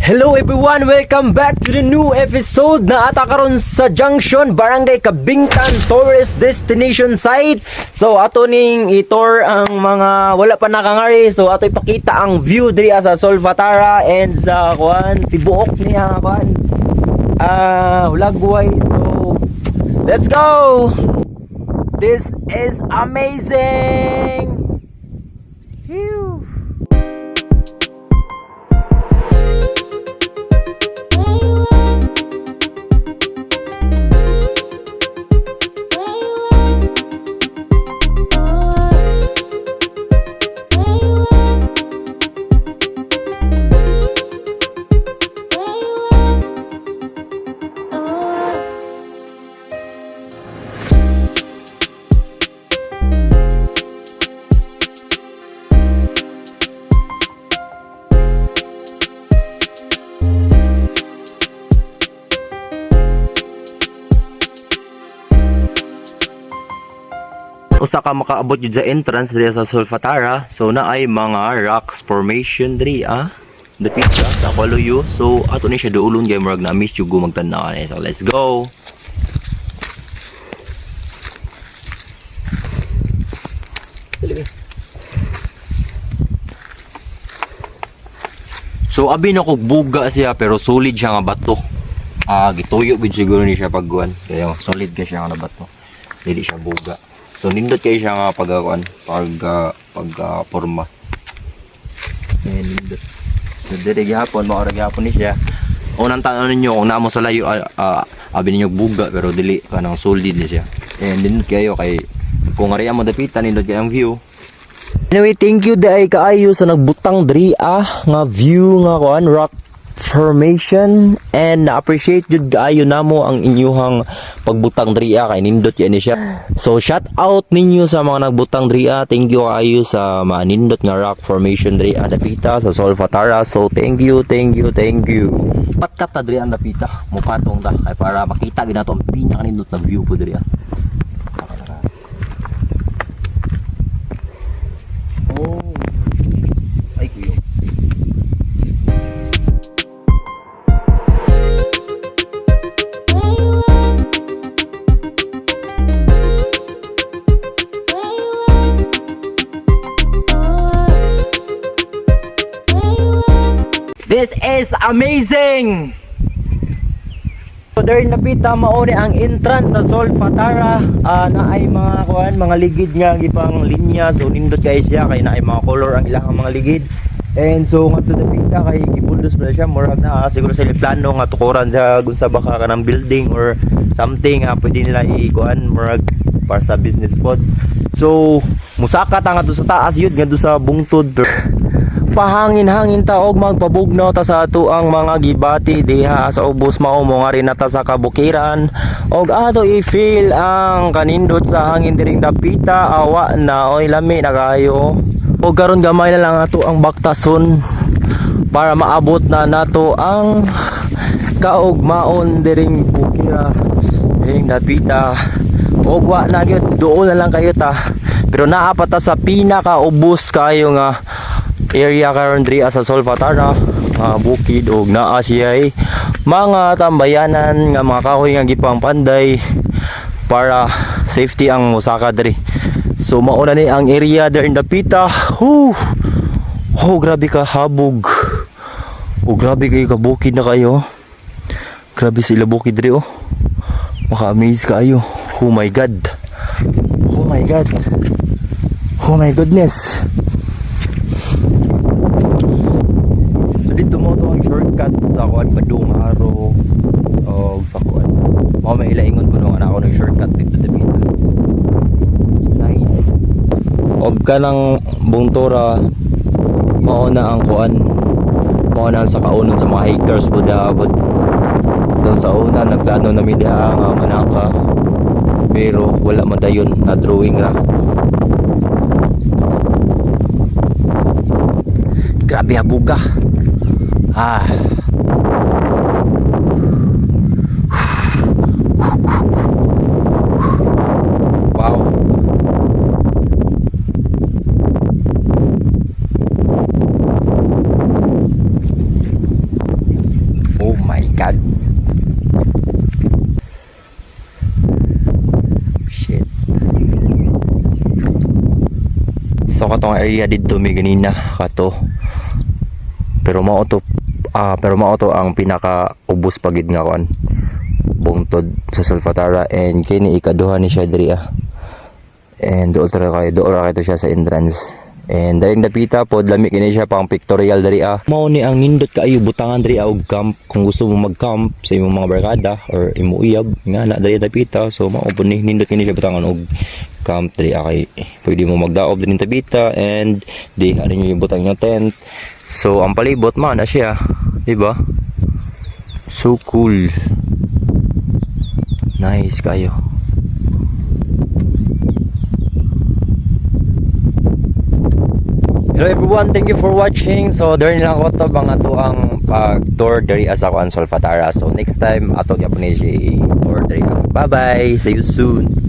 Hello everyone! Welcome back to the new episode na ata karon sa Junction, Barangay Kabingtan Tourist Destination Site. So ato ning i-tour ang mga wala pa nakangari. So ato ipakita ang view diri sa Solfatara and sa kuan tibuok niya kuan. Ulagway. So let's go! This is amazing! Phew. Usa ka makaabot jud sa entrance diri sa Solfatara. So na ay mga rocks formation diri dapit sa Kaluyo. So ato ni siya duulon kay murag na miss jud magtan-aw. So let's go. So abi na ko buga siya pero solid siya nga bato. Gituyo bid siguro ni siya pagguan. Kaya solid ka siya nga bato. Dili siya buga. So nindot kayo siya nga pagkakuan, pagforma. Nindot. So diri gihapon, maura gihapon ni siya. Unang tanong ninyo kung namo sa layo abi ninyo buga pero dili kanang solid ni siya. And nindot kayo kay kung ari mo dapitan nindot kayo ang view. Anyway, thank you dai kaayo sa nagbutang diri nga view nga kuan rock formation, and na-appreciate jud kaayo namo ang inyuhang pagbutang diri kay nindot yan ni siya. So shout out ninyo sa mga nagbutang diri. Thank you kaayo sa manindot nga rock formation diri dapita sa Solfatara. So thank you. Patkat ta diri ang dapita, mupatong ta kay para makita gid nato ang pinaka-nindot na view po diri. Ay kuyo. This is amazing! So there napita mauni ang entrance sa Solfatara. Na ay mga kuan, mga ligid nga gipang linya. So nindot kay siya kay na ay mga color ang ilang mga ligid. And so ngadto napita kay gibuldos na siya murag na siguro sila plano nga tukuran sa gunsa baka kanang building or something pwede nila i-kuan murag para sa business spot. So musaka ta ngadto sa taas yun ngadto sa bungtod. Pahangin-hangin ta og magpabugnaw ta sa ato ang mga gibati diha sa ubos mao mo nga rin nata sa kabukiran og ato i-feel ang kanindot sa hangin diring dapita. Awa na oy lami na kayo og karon gamay na lang ato ang baktason para maabot na nato ang kaugmaon diring bukira diring dapita og wa na gyud doon na lang kayo ta pero naa pa ta sa pinaka-ubos kayo nga area karon diri sa Solfatara, bukid og naa siya mga tambayanan nga mga kahoy nga gipang panday para safety ang musaka diri. So mauna ni ang area there in dapita. Grabe ka habog. Grabe kayo kabukid na kayo. Grabe sila bukid diri Maka-amaze kayo. Oh my god. Oh my god. Oh my goodness. Dito mo to ang shortcut sa kuan Badung Haro o sa kuan. Mao may ilaingon ko nung ana ko ng shortcut dito sa Bita. Nice. Og kanang bungtora mao na ang kuan. Mao na sa kaunon sa mga hikers budabod. So sa una nagplano na mi diha nga manaka pero wala man dayon na drawing ra. Grabe habuga. Wow. my god. Shit. So katong area dito may ganina kato. Pero mao to ang pinaka ubos pagid nga kuan. Bungtod sa Solfatara and kini ikaduha ni siya diri And dool ra kayo to siya sa entrance. And dahil napita po, lami kini siya pang pictorial diri Mao ni ang nindot kaayo butangan diri og camp kung gusto mo mag-camp sa imong mga barkada or imo uyab nga na diri napita. So mao po ni nindot kini siya butangan og camp diri kay pwede mo magdaob din tabita and di ano yung butang yung tent. So ang palibot man na siya, di ba? So cool. Nice kayo. Hello everyone, thank you for watching. So there lang ko to bang ato ang pag-tour diri sa Solfatara. So next time ato gyapon ni tour diri. Bye bye. See you soon.